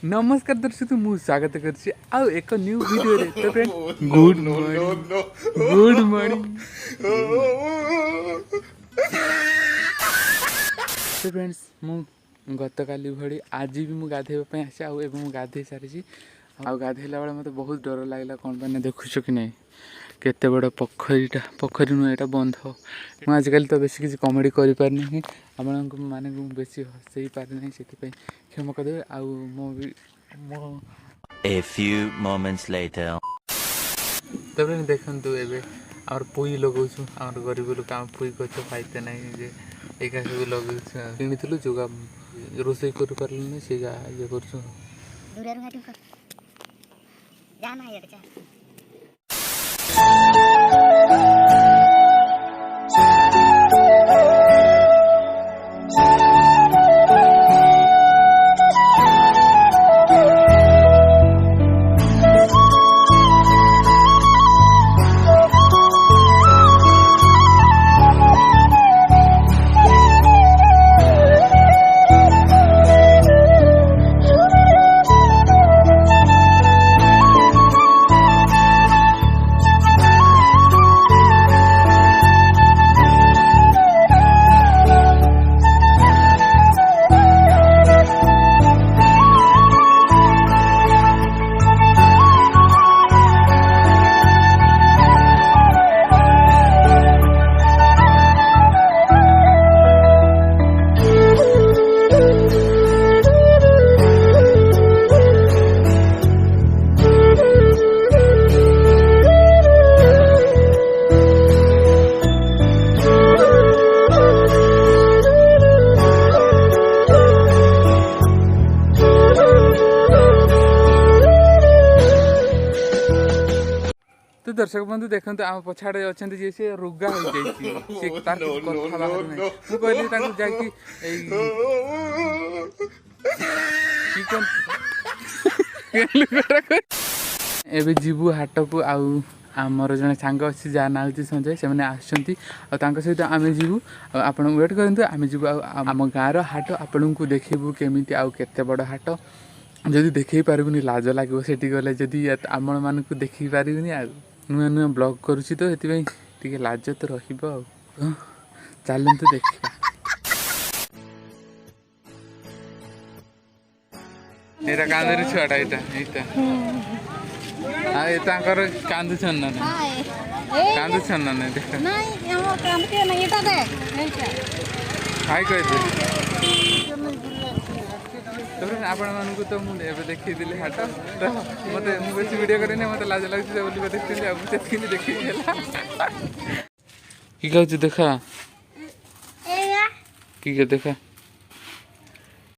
नमस्कार दर्शक मु स्वागत करछि आ एक न्यू वीडियो रे तो फ्रेंड गुड मॉर्निंग तो फ्रेंड्स मु गत काली भड़ी आज भी मु गाधेबा पय आसी आ एबं मु गाधे सारिछि आ गाधेला बेला मते बहुत डर लागला कोन पने देखुछु कि नै केते बड़ पोखरी नु एटा बंध मु आजकल तो बेसी किसी कॉमेडी करि पारनी आपन माने बेसी हसई पारनी सेति क्षमा कर देबे आ मो A few moments later तबरे देखंतु एबे और पुई लगौछु और गरीब लोग काम पुई गछ पाइते नै जे एका सब लगौछु किनिथिलु जोगा रोसई कर परले नै सेगा ये करछु दूर घाटी कर जाना है जा तो दर्शक बंधु देखते आम पछाड़े अच्छा जी सी रोगा हो कथा बाहर ना मु कहली जाकि एबे जीवु हाट को आमर जने सांग अच्छी जहाँ ना हूँ संजय से आसुँच सहित आम जीवु आप वेट करूँ आम जीवु आम गाँव हाट आपण को देखू केमी आउ केते बड़ हाट जदि देखई पारबुनी लाज लगे सेठी गले जदि आम मान को देखी पारबुनी आ नुआ नुआ ब्लॉग करुची तो ये लाज तो रहिबो चलतु देखा एटा कांदरी छुआटा एटा कांदुछन ना कांदुछन ना देख नहीं हम काम के नहीं एटा दे हाय कहते आपण मानक तो मुझे देखी हाट तो मत बेस वीडियो करें मत लाज लगे देखी देखी कि कहूँ देखा कि देखा